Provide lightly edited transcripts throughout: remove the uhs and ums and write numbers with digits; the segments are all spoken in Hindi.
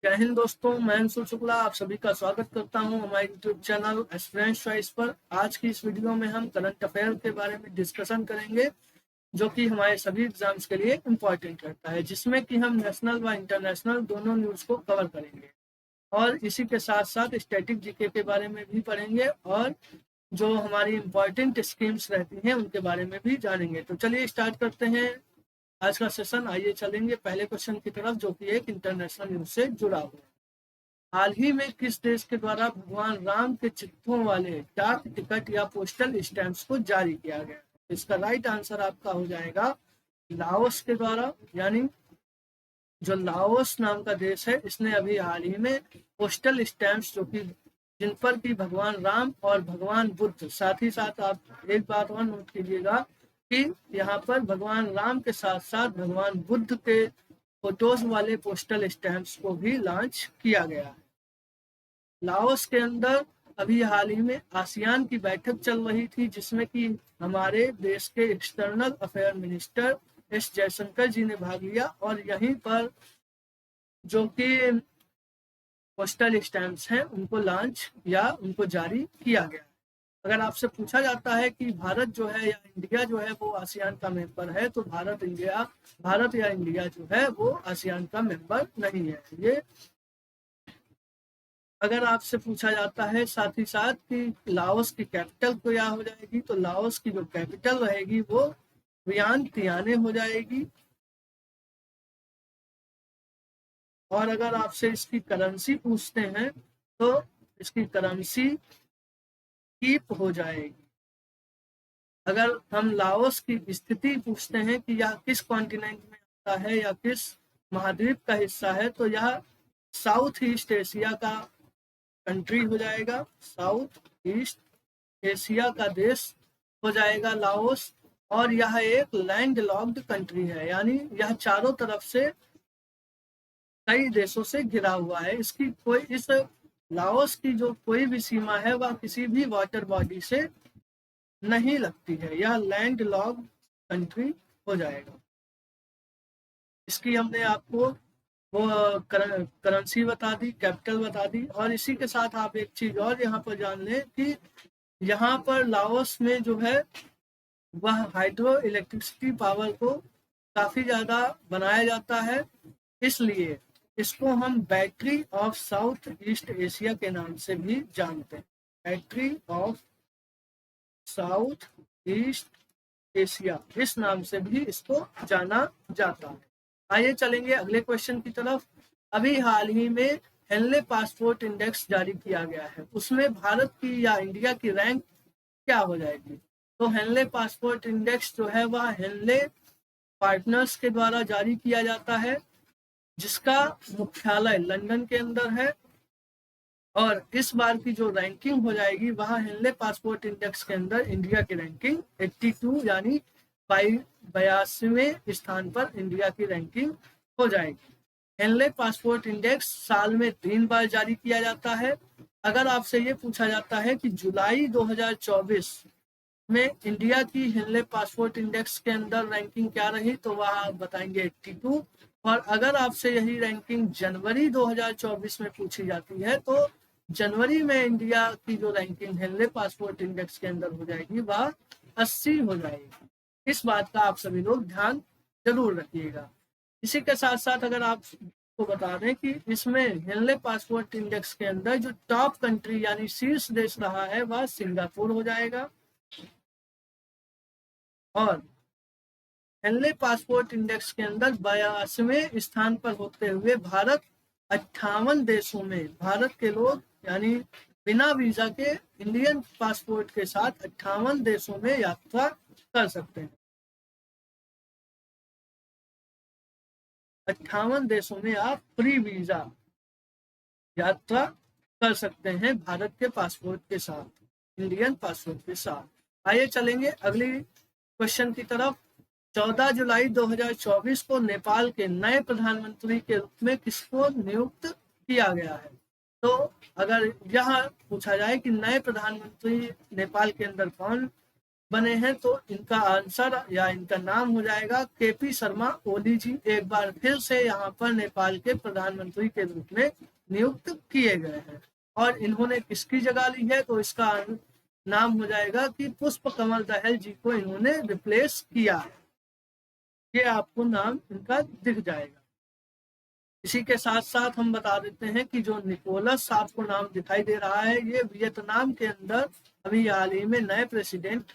जय हिंद दोस्तों, मैं अंशु शुक्ला आप सभी का स्वागत करता हूं हमारे यूट्यूब चैनल एस्पिरेंट्स चॉइस पर। आज की इस वीडियो में हम करंट अफेयर के बारे में डिस्कशन करेंगे, जो कि हमारे सभी एग्जाम्स के लिए इम्पोर्टेंट रहता है, जिसमें कि हम नेशनल व इंटरनेशनल दोनों न्यूज़ को कवर करेंगे और इसी के साथ साथ स्टैटिक जीके के बारे में भी पढ़ेंगे और जो हमारी इम्पोर्टेंट स्कीम्स रहती हैं उनके बारे में भी जानेंगे। तो चलिए स्टार्ट करते हैं आज का सेशन। आइए चलेंगे पहले क्वेश्चन की तरफ, जो कि एक इंटरनेशनल न्यूज से जुड़ा हुआ है। हाल ही में किस देश के द्वारा भगवान राम के चित्रों वाले डाक टिकट या पोस्टल स्टैम्प्स को जारी किया गया? इसका राइट आंसर आपका हो जाएगा लाओस के द्वारा। यानी जो लाओस नाम का देश है, इसने अभी हाल ही में पोस्टल स्टैम्प्स जो कि जिन पर कि भगवान राम और भगवान बुद्ध, साथ ही साथ आप एक बात और नोट कीजिएगा कि यहाँ पर भगवान राम के साथ साथ भगवान बुद्ध के फोटोज वाले पोस्टल स्टैम्प्स को भी लॉन्च किया गया है। लाओस के अंदर अभी हाल ही में आसियान की बैठक चल रही थी, जिसमें कि हमारे देश के external affair minister S Jaishankar ji ने भाग लिया और यहीं पर जो कि पोस्टल स्टैम्प्स हैं उनको लॉन्च या उनको जारी किया गया। अगर आपसे पूछा जाता है कि भारत जो है या इंडिया जो है वो आसियान का मेंबर है, तो भारत या इंडिया जो है वो आसियान का मेंबर नहीं है। ये अगर आपसे पूछा जाता है साथ ही साथ कि लाओस की कैपिटल क्या हो जाएगी, तो लाओस की जो कैपिटल रहेगी वो वियंटियाने हो जाएगी। और अगर आपसे इसकी करेंसी पूछते हैं तो इसकी करेंसी कीप हो जाएगी। अगर हम लाओस की स्थिति पूछते हैं कि यह किस कॉन्टिनेंट में आता है या किस महाद्वीप का हिस्सा है, तो यह साउथ ईस्ट एशिया का कंट्री हो जाएगा। साउथ ईस्ट एशिया का देश हो जाएगा लाओस। और यह एक लैंड लॉक्ड कंट्री है, यानी यह चारों तरफ से कई देशों से घिरा हुआ है। इसकी कोई इस लाओस की जो कोई भी सीमा है वह किसी भी वाटर बॉडी से नहीं लगती है। यह लैंड लॉक्ड कंट्री हो जाएगा। इसकी हमने आपको वो करेंसी बता दी, कैपिटल बता दी। और इसी के साथ आप एक चीज और यहाँ पर जान लें कि यहाँ पर लाओस में जो है वह हाइड्रो इलेक्ट्रिसिटी पावर को काफी ज्यादा बनाया जाता है, इसलिए इसको हम battery of south east Asia के नाम से भी जानते हैं। Battery of south east Asia, इस नाम से भी इसको जाना जाता है। आइए चलेंगे अगले क्वेश्चन की तरफ। अभी हाल ही में हेनले पासपोर्ट इंडेक्स जारी किया गया है, उसमें भारत की या इंडिया की रैंक क्या हो जाएगी? तो हेनले पासपोर्ट इंडेक्स जो है वह हेनले पार्टनर्स के द्वारा जारी किया जाता है, जिसका मुख्यालय लंदन के अंदर है। और इस बार की जो रैंकिंग हो जाएगी वह हेनले पासपोर्ट इंडेक्स के अंदर इंडिया की रैंकिंग 82 यानी 82वें स्थान पर इंडिया की रैंकिंग हो जाएगी। हेनले पासपोर्ट इंडेक्स साल में 3 बार जारी किया जाता है। अगर आपसे ये पूछा जाता है कि जुलाई 2024 में इंडिया की हेनले पासपोर्ट इंडेक्स के अंदर रैंकिंग क्या रही, तो वह आप बताएंगे 82। और अगर आपसे यही रैंकिंग जनवरी 2024 में पूछी जाती है, तो जनवरी में इंडिया की जो रैंकिंग हेनले पासपोर्ट इंडेक्स के अंदर हो जाएगी वह 80 हो जाएगी। इस बात का आप सभी लोग ध्यान जरूर रखिएगा। इसी के साथ साथ अगर आप को बता दें कि इसमें हेनले पासपोर्ट इंडेक्स के अंदर जो टॉप कंट्री यानी शीर्ष देश रहा है वह सिंगापुर हो जाएगा। और हेनले पासपोर्ट इंडेक्स के अंदर 82वें स्थान पर होते हुए भारत 58 देशों में, भारत के लोग यानी बिना वीजा के इंडियन पासपोर्ट के साथ 58 देशों में यात्रा कर सकते हैं। 58 देशों में आप फ्री वीजा यात्रा कर सकते हैं भारत के पासपोर्ट के साथ, इंडियन पासपोर्ट के साथ। आइए चलेंगे अगली क्वेश्चन की तरफ। 14 जुलाई 2024 को नेपाल के नए प्रधानमंत्री के रूप में किसको नियुक्त किया गया है? तो अगर यह पूछा जाए कि नए प्रधानमंत्री नेपाल के अंदर कौन बने हैं, तो इनका आंसर या इनका नाम हो जाएगा केपी शर्मा ओली जी। एक बार फिर से यहाँ पर नेपाल के प्रधानमंत्री के रूप में नियुक्त किए गए हैं। और इन्होंने किसकी जगह ली है, तो इसका नाम हो जाएगा कि पुष्प कमल दहल जी को इन्होंने रिप्लेस किया है। ये आपको नाम इनका दिख जाएगा। इसी के साथ साथ हम बता देते हैं कि जो निकोलस आपको नाम दिखाई दे रहा है, ये वियतनाम के अंदर अभी हाल ही में नए प्रेसिडेंट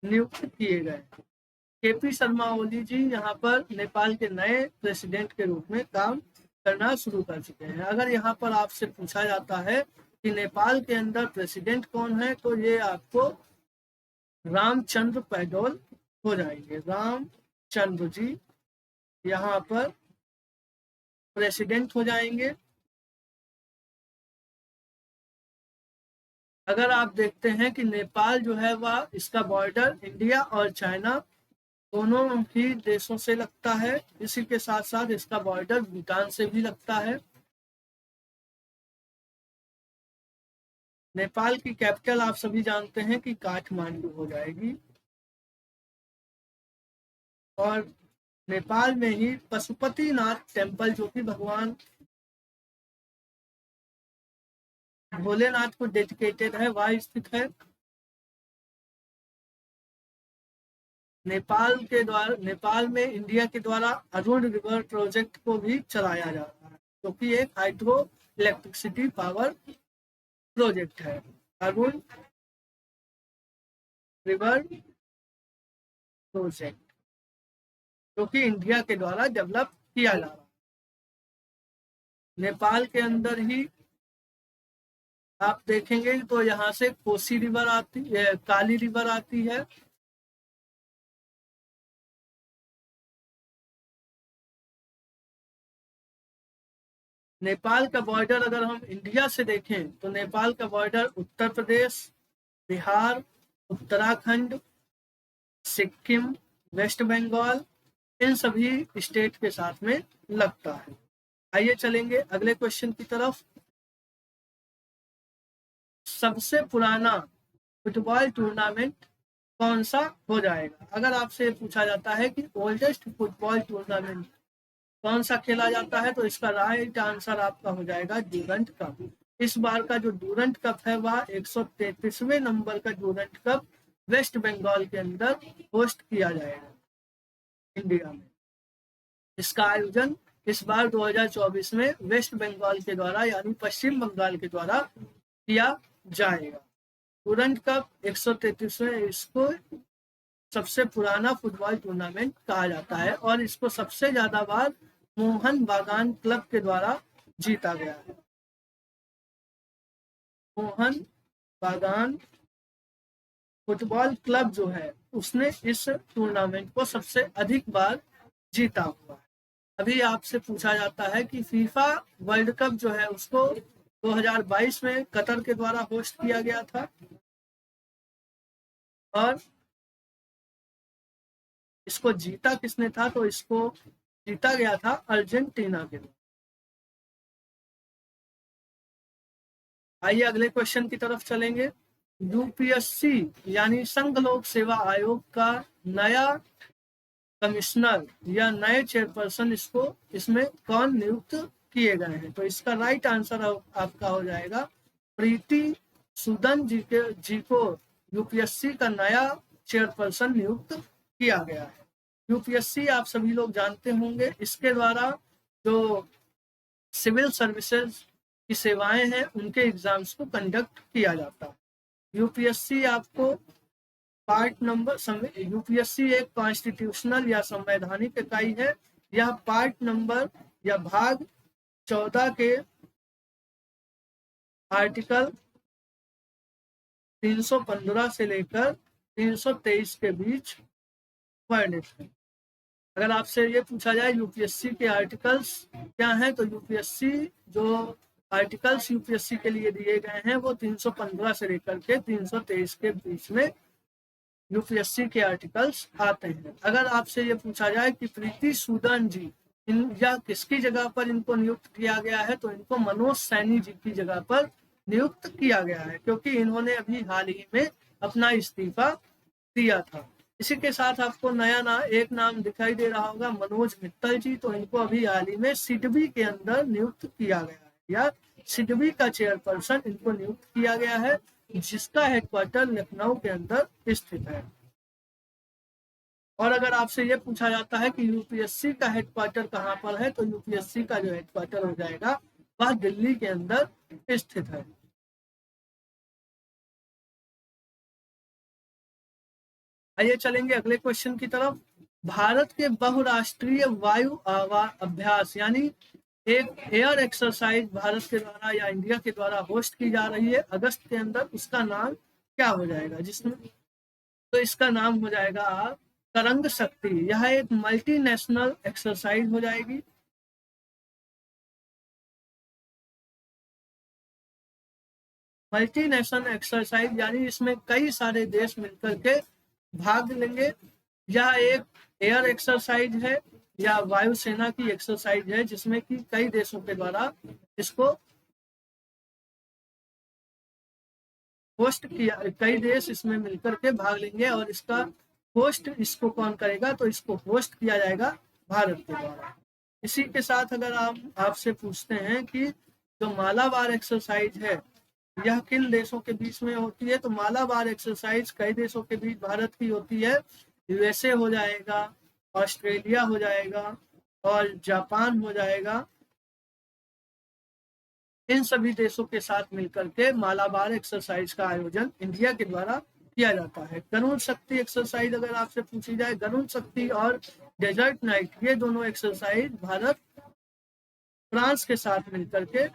नियुक्त किए गए। केपी शर्मा ओली जी यहाँ पर नेपाल के नए प्रेसिडेंट के रूप में काम करना शुरू कर चुके हैं। अगर यहाँ पर आपसे पूछा जाता है कि नेपाल के अंदर प्रेसिडेंट कौन है, तो ये आपको रामचंद्र पहडोल हो जाएंगे। रामचंद्र जी यहाँ पर प्रेसिडेंट हो जाएंगे। अगर आप देखते हैं कि नेपाल जो है वह इसका बॉर्डर इंडिया और चाइना दोनों ही देशों से लगता है। इसी के साथ साथ इसका बॉर्डर भूटान से भी लगता है। नेपाल की कैपिटल आप सभी जानते हैं कि काठमांडू हो जाएगी। और नेपाल में ही पशुपतिनाथ टेम्पल, जो कि भगवान भोलेनाथ को डेडिकेटेड है, वह स्थित है। नेपाल में इंडिया के द्वारा अरुण रिवर प्रोजेक्ट को भी चलाया जा रहा है, जो कि एक हाइड्रो इलेक्ट्रिसिटी पावर प्रोजेक्ट है। अरुण रिवर प्रोजेक्ट जो कि इंडिया के द्वारा डेवलप किया जा रहा है। नेपाल के अंदर ही आप देखेंगे तो यहाँ से कोसी रिवर आती है, काली रिवर आती है। नेपाल का बॉर्डर अगर हम इंडिया से देखें तो नेपाल का बॉर्डर उत्तर प्रदेश, बिहार, उत्तराखंड, सिक्किम, वेस्ट बंगाल, इन सभी स्टेट के साथ में लगता है। आइए चलेंगे अगले क्वेश्चन की तरफ। सबसे पुराना फुटबॉल टूर्नामेंट कौन सा हो जाएगा? अगर आपसे पूछा जाता है कि ओल्डेस्ट फुटबॉल टूर्नामेंट कौन सा खेला जाता है, तो इसका राइट आंसर आपका हो जाएगा डूरंट कप। इस बार का जो डूरंट कप है वह 133वें नंबर का डूरंट कप वेस्ट बंगाल के अंदर होस्ट किया जाएगा इंडिया में। इसका आयोजन इस बार 2024 में वेस्ट बंगाल के द्वारा यानी पश्चिम बंगाल के द्वारा किया जाएगा। डूरंट कप 133वें, इसको सबसे पुराना फुटबॉल टूर्नामेंट कहा जाता है और इसको सबसे ज्यादा बार मोहन बागान क्लब के द्वारा जीता गया है। मोहन बागान फुटबॉल क्लब जो है उसने इस टूर्नामेंट को सबसे अधिक बार जीता हुआ है। अभी आपसे पूछा जाता है कि फीफा वर्ल्ड कप जो है उसको 2022 में कतर के द्वारा होस्ट किया गया था और इसको जीता किसने था, तो इसको जीता गया था अर्जेंटीना के द्वारा। आइए अगले क्वेश्चन की तरफ चलेंगे। यूपीएससी यानी संघ लोक सेवा आयोग का नया कमिश्नर या नए चेयरपर्सन इसमें कौन नियुक्त किए गए हैं, तो इसका राइट आंसर आपका हो जाएगा प्रीति सूदन जी को यूपीएससी का नया चेयरपर्सन नियुक्त किया गया है। यूपीएससी आप सभी लोग जानते होंगे, इसके द्वारा जो सिविल सर्विसेज की सेवाएं हैं उनके एग्जाम्स को कंडक्ट किया जाता है। यूपीएससी आपको पार्ट नंबर यूपीएससी एक कॉन्स्टिट्यूशनल या संवैधानिक इकाई है। यह पार्ट नंबर या भाग 14 के आर्टिकल 315 से लेकर 323 के बीच वर्णित है। अगर आपसे ये पूछा जाए यूपीएससी के आर्टिकल्स क्या हैं, तो यूपीएससी जो आर्टिकल्स यूपीएससी के लिए दिए गए हैं वो 315 से लेकर के 323 के बीच में यूपीएससी के आर्टिकल्स आते हैं। अगर आपसे ये पूछा जाए कि प्रीति सूदन जी या किसकी जगह पर इनको नियुक्त किया गया है, तो इनको मनोज सैनी जी की जगह पर नियुक्त किया गया है, क्योंकि इन्होंने अभी हाल ही में अपना इस्तीफा दिया था। इसी के साथ आपको एक नाम दिखाई दे रहा होगा, मनोज मित्तल जी। तो इनको अभी हाल ही में सिडबी के अंदर नियुक्त किया गया है, या सिडबी का चेयरपर्सन इनको नियुक्त किया गया है, जिसका हेडक्वार्टर लखनऊ के अंदर स्थित है। और अगर आपसे ये पूछा जाता है कि यूपीएससी का हेडक्वार्टर कहाँ पर है, तो यूपीएससी का जो हेडक्वार्टर हो जाएगा वह दिल्ली के अंदर स्थित है। आइए चलेंगे अगले क्वेश्चन की तरफ। भारत के बहुराष्ट्रीय वायु अभ्यास यानी एक एयर एक्सरसाइज भारत के द्वारा या इंडिया के द्वारा होस्ट की जा रही है अगस्त के अंदर, उसका नाम क्या हो जाएगा? जिसमें तो इसका नाम हो जाएगा तरंग शक्ति। यह एक मल्टीनेशनल एक्सरसाइज हो जाएगी। मल्टीनेशनल एक्सरसाइज यानी इसमें कई सारे देश मिलकर के भाग लेंगे। यह एक एयर एक्सरसाइज है या वायुसेना की एक्सरसाइज है, जिसमें कि कई देशों के द्वारा इसको होस्ट किया, कई देश इसमें मिलकर के भाग लेंगे। और इसका होस्ट इसको कौन करेगा? तो इसको होस्ट किया जाएगा भारत के द्वारा। इसी के साथ अगर आपसे पूछते हैं कि जो मालाबार एक्सरसाइज है यह किन देशों के बीच में होती है, तो मालाबार एक्सरसाइज कई देशों के बीच भारत की होती है। यूएसए हो जाएगा, ऑस्ट्रेलिया हो जाएगा और जापान हो जाएगा। इन सभी देशों के साथ मिलकर के मालाबार एक्सरसाइज का आयोजन इंडिया के द्वारा किया जाता है। गरुड़ शक्ति एक्सरसाइज अगर आपसे पूछी जाए, गरुड़ शक्ति और डेजर्ट नाइट ये दोनों एक्सरसाइज भारत फ्रांस के साथ मिलकर के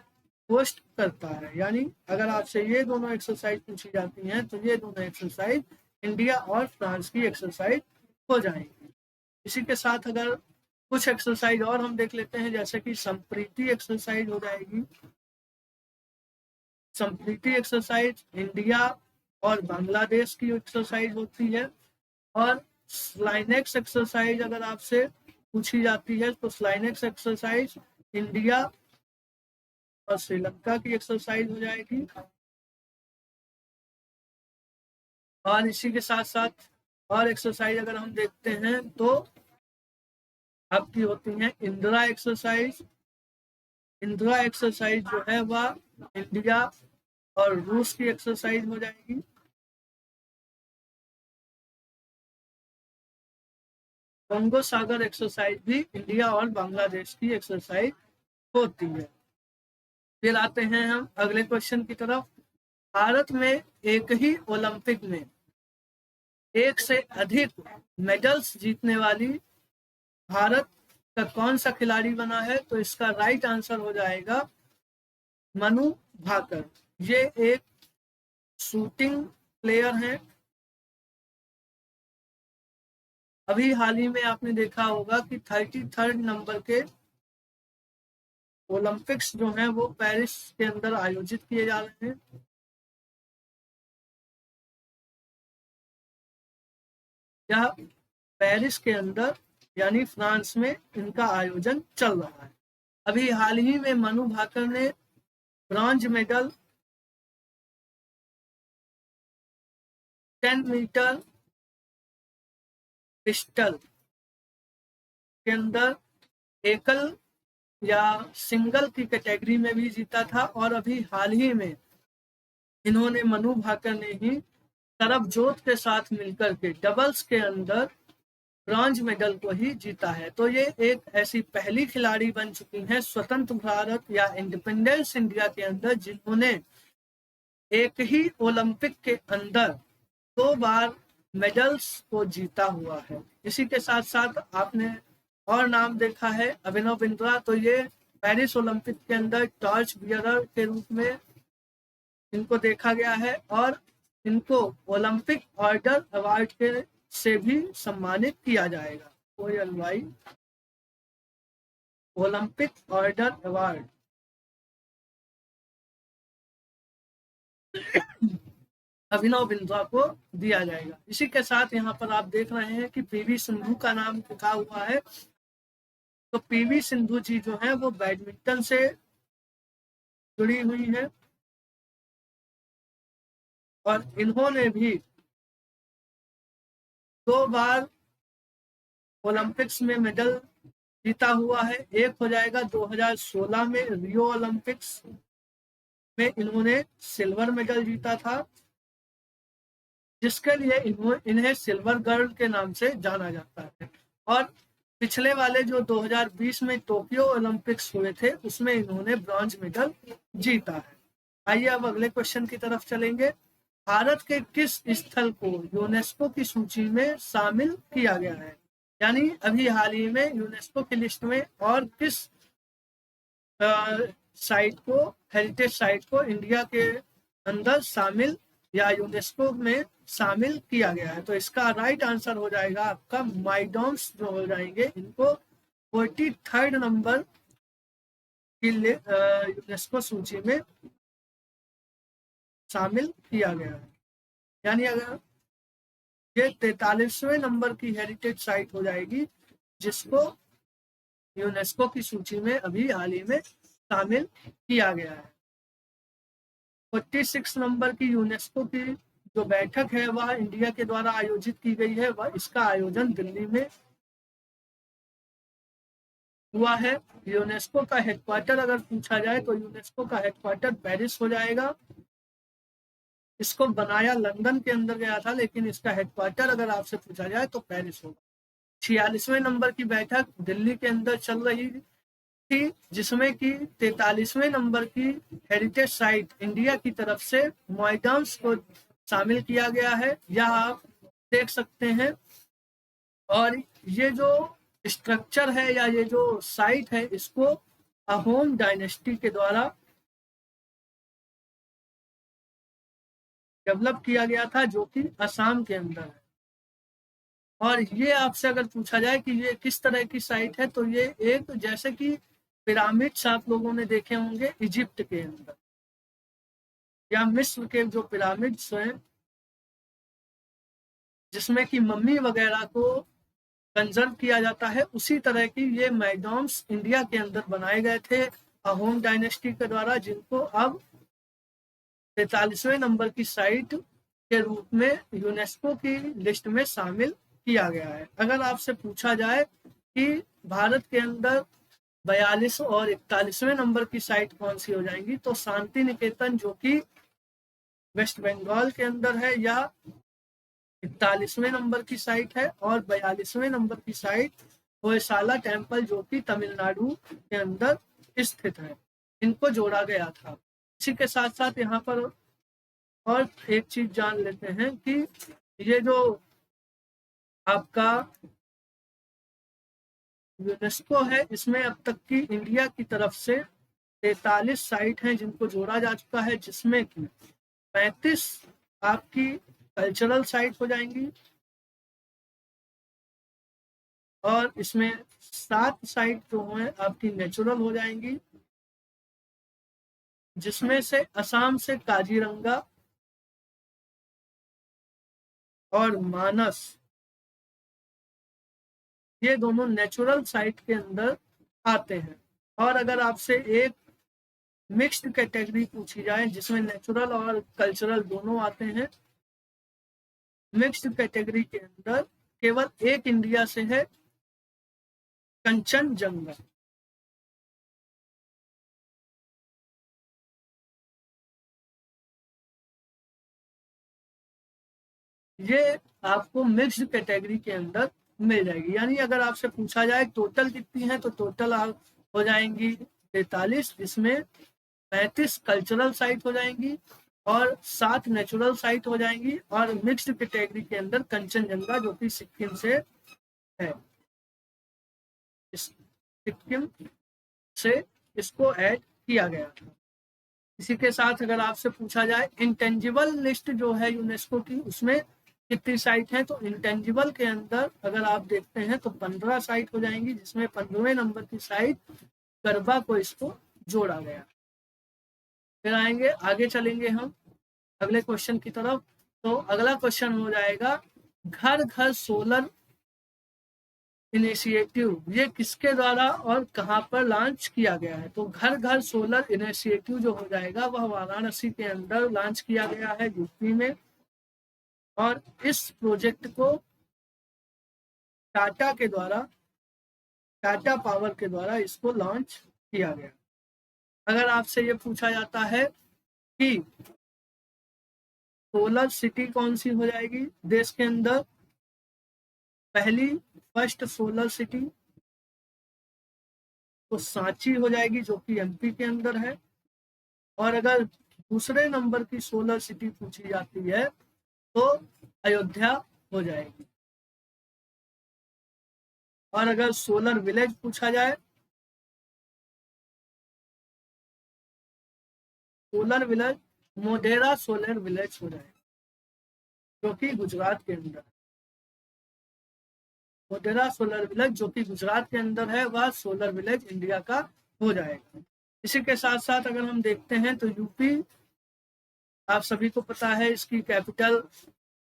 होस्ट करता है। यानी अगर आपसे ये दोनों एक्सरसाइज पूछी जाती हैं तो ये दोनों एक्सरसाइज इंडिया और फ्रांस की एक्सरसाइज हो जाएंगी। इसी के साथ अगर कुछ एक्सरसाइज और हम देख लेते हैं, जैसे कि संप्रीति एक्सरसाइज हो जाएगी। संप्रीति एक्सरसाइज इंडिया और बांग्लादेश की एक्सरसाइज होती है। और स्लाइनेक्स एक्सरसाइज अगर आपसे पूछी जाती है तो स्लाइनेक्स एक्सरसाइज इंडिया और श्रीलंका की एक्सरसाइज हो जाएगी। और इसी के साथ साथ और एक्सरसाइज अगर हम देखते हैं तो आपकी होती है इंदिरा एक्सरसाइज। इंदिरा एक्सरसाइज जो है वह इंडिया और रूस की एक्सरसाइज हो जाएगी। बंगो सागर एक्सरसाइज भी इंडिया और बांग्लादेश की एक्सरसाइज होती है। फिर आते हैं हम अगले क्वेश्चन की तरफ। भारत में एक ही ओलंपिक में एक से अधिक मेडल्स जीतने वाली भारत का कौन सा खिलाड़ी बना है? तो इसका राइट आंसर हो जाएगा मनु भाकर। ये एक शूटिंग प्लेयर हैं। अभी हाल ही में आपने देखा होगा कि 33rd नंबर के ओलंपिक्स जो हैं वो पेरिस के अंदर आयोजित किए जा रहे हैं। यह पेरिस के अंदर यानी फ्रांस में इनका आयोजन चल रहा है। अभी हाल ही में मनु भाकर ने ब्रॉन्ज मेडल 10 मीटर पिस्टल के अंदर एकल या सिंगल की कैटेगरी में भी जीता था। और अभी हाल ही में इन्होंने मनु भाकर ने ही सरबजोत के साथ मिलकर के डबल्स के अंदर ब्रॉन्ज मेडल को ही जीता है। तो ये एक ऐसी पहली खिलाड़ी बन चुकी हैं स्वतंत्र भारत या इंडिपेंडेंस इंडिया के अंदर जिन्होंने एक ही ओलंपिक के अंदर 2 बार मेडल्स को जीता हुआ है। इसी के साथ साथ आपने और नाम देखा है अभिनव बिंद्रा। तो ये पेरिस ओलंपिक के अंदर टॉर्च बियरर के रूप में इनको देखा गया है और इनको ओलंपिक ऑर्डर अवार्ड के से भी सम्मानित किया जाएगा। OLY Olympic order award Abhinav Bindra को दिया जाएगा। इसी के साथ यहाँ पर आप देख रहे हैं कि पीवी सिंधु का नाम लिखा हुआ है। तो पीवी सिंधु जी जो है वो बैडमिंटन से जुड़ी हुई है और इन्होंने भी 2 बार ओलंपिक्स में मेडल जीता हुआ है। एक हो जाएगा 2016 में रियो ओलंपिक्स में इन्होंने सिल्वर मेडल जीता था, जिसके लिए इन्हें सिल्वर गर्ल के नाम से जाना जाता है। और पिछले वाले जो 2020 में टोक्यो ओलंपिक्स हुए थे उसमें इन्होंने ब्रॉन्ज मेडल जीता है। आइए अब अगले क्वेश्चन की तरफ चलेंगे। भारत के किस स्थल को यूनेस्को की सूची में शामिल किया गया है? यानी अभी हाल ही में यूनेस्को की लिस्ट में और किस साइट को, हेरिटेज साइट को इंडिया के अंदर शामिल या यूनेस्को में शामिल किया गया है? तो इसका राइट आंसर हो जाएगा आपका माइडॉम्स जो हो जाएंगे, इनको 43rd नंबर की यूनेस्को सूची में शामिल किया गया है। यानी अगर ये 43वें नंबर की हेरिटेज साइट हो जाएगी जिसको यूनेस्को की सूची में अभी हाल ही में शामिल किया गया है। 46 नंबर की यूनेस्को की जो बैठक है वह इंडिया के द्वारा आयोजित की गई है, वह इसका आयोजन दिल्ली में हुआ है। यूनेस्को का हेडक्वार्टर अगर पूछा जाए तो यूनेस्को का हेडक्वार्टर पेरिस हो जाएगा। इसको बनाया लंदन के अंदर गया था, लेकिन इसका हेडक्वार्टर अगर आपसे पूछा जाए तो पेरिस होगा। 46वें नंबर की बैठक दिल्ली के अंदर चल रही थी, जिसमें कि 43वें नंबर की हेरिटेज साइट इंडिया की तरफ से मॉइडम्स को शामिल किया गया है, यह आप देख सकते हैं। और ये जो स्ट्रक्चर है या ये जो साइट है इसको अहोम डायनेस्टी के द्वारा डेवलप किया गया था, जो कि असम के अंदर है। और ये आपसे अगर पूछा जाए कि ये किस तरह की साइट है, तो ये एक जैसे कि पिरामिड्स आप लोगों ने देखे होंगे इजिप्ट के अंदर या मिस्र के जो पिरामिड्स हैं जिसमें कि मम्मी वगैरह को कंजर्व किया जाता है, उसी तरह की ये मैडॉम्स इंडिया के अंदर बनाए गए थे अहोम डायनेस्टी के द्वारा, जिनको अब 43वें नंबर की साइट के रूप में यूनेस्को की लिस्ट में शामिल किया गया है। अगर आपसे पूछा जाए कि भारत के अंदर 42 और 41वें नंबर की साइट कौन सी हो जाएंगी, तो शांति निकेतन जो कि वेस्ट बंगाल के अंदर है, या 41वें नंबर की साइट है, और 42वें नंबर की साइट होयसाला टेम्पल जो कि तमिलनाडु के अंदर स्थित है। इनको जोड़ा गया था। इसी के साथ साथ यहाँ पर और एक चीज जान लेते हैं कि ये जो आपका यूनेस्को है, इसमें अब तक की इंडिया की तरफ से 43 साइट हैं जिनको जोड़ा जा चुका है, जिसमें कि 35 आपकी कल्चरल साइट हो जाएंगी और इसमें 7 साइट जो है आपकी नेचुरल हो जाएंगी, जिसमें से असम से काजीरंगा और मानस, ये दोनों नेचुरल साइट के अंदर आते हैं। और अगर आपसे एक मिक्स्ड कैटेगरी पूछी जाए जिसमें नेचुरल और कल्चरल दोनों आते हैं, मिक्स्ड कैटेगरी के अंदर केवल एक इंडिया से है, कंचनजंगा। ये आपको मिक्स्ड कैटेगरी के अंदर मिल जाएगी। यानी अगर आपसे पूछा जाए टोटल कितनी है, तो टोटल आप हो जाएंगी 43, जिसमें 35 कल्चरल साइट हो जाएंगी और 7 नेचुरल साइट हो जाएंगी, और मिक्स्ड कैटेगरी के अंदर कंचनजंगा जो कि सिक्किम से है, सिक्किम से इसको ऐड किया गया था। इसी के साथ अगर आपसे पूछा जाए इंटेंजिबल लिस्ट जो है यूनेस्को की, उसमें कितनी साइट है, तो इंटेंजिबल के अंदर अगर आप देखते हैं तो 15 साइट हो जाएंगी, जिसमें 15वें नंबर की साइट गरबा को इसको जोड़ा गया। फिर आएंगे, आगे चलेंगे हम अगले क्वेश्चन की तरफ। तो अगला क्वेश्चन हो जाएगा घर घर सोलर इनिशिएटिव, ये किसके द्वारा और कहां पर लॉन्च किया गया है? तो घर घर सोलर इनिशिएटिव जो हो जाएगा वह वाराणसी के अंदर लॉन्च किया गया है, यूपी में। और इस प्रोजेक्ट को टाटा पावर के द्वारा इसको लॉन्च किया गया। अगर आपसे ये पूछा जाता है कि सोलर सिटी कौन सी हो जाएगी देश के अंदर, फर्स्ट सोलर सिटी तो सांची हो जाएगी जो कि एमपी के अंदर है। और अगर दूसरे नंबर की सोलर सिटी पूछी जाती है तो अयोध्या हो जाएगी। और अगर सोलर विलेज पूछा जाए, solar village Modhera solar village हो जाएगा जो कि गुजरात के अंदर, मोढेरा सोलर विलेज जो कि गुजरात के अंदर है वह सोलर विलेज इंडिया का हो जाएगा। इसी के साथ साथ अगर हम देखते हैं तो यूपी, आप सभी को पता है इसकी कैपिटल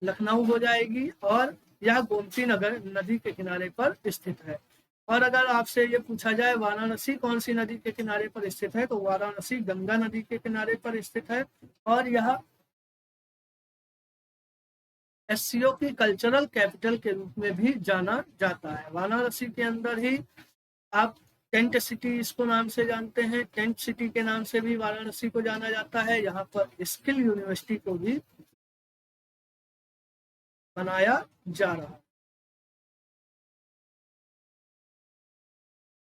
लखनऊ हो जाएगी और यह गोमती नगर नदी के किनारे पर स्थित है। और अगर आपसे ये पूछा जाए वाराणसी कौन सी नदी के किनारे पर स्थित है तो वाराणसी गंगा नदी के किनारे पर स्थित है और यह एससीओ की कल्चरल कैपिटल के रूप में भी जाना जाता है। वाराणसी के अंदर ही आप टेंट सिटी इसको नाम से जानते हैं, टेंट सिटी के नाम से भी वाराणसी को जाना जाता है। यहाँ पर स्किल यूनिवर्सिटी को भी बनाया जा रहा है।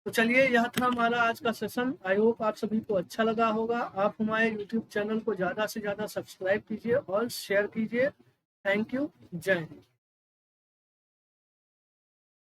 तो चलिए यह था हमारा आज का सेशन। आई होप आप सभी को अच्छा लगा होगा। आप हमारे यूट्यूब चैनल को ज़्यादा से ज़्यादा सब्सक्राइब कीजिए और शेयर कीजिए। Thank you. जय हिंद।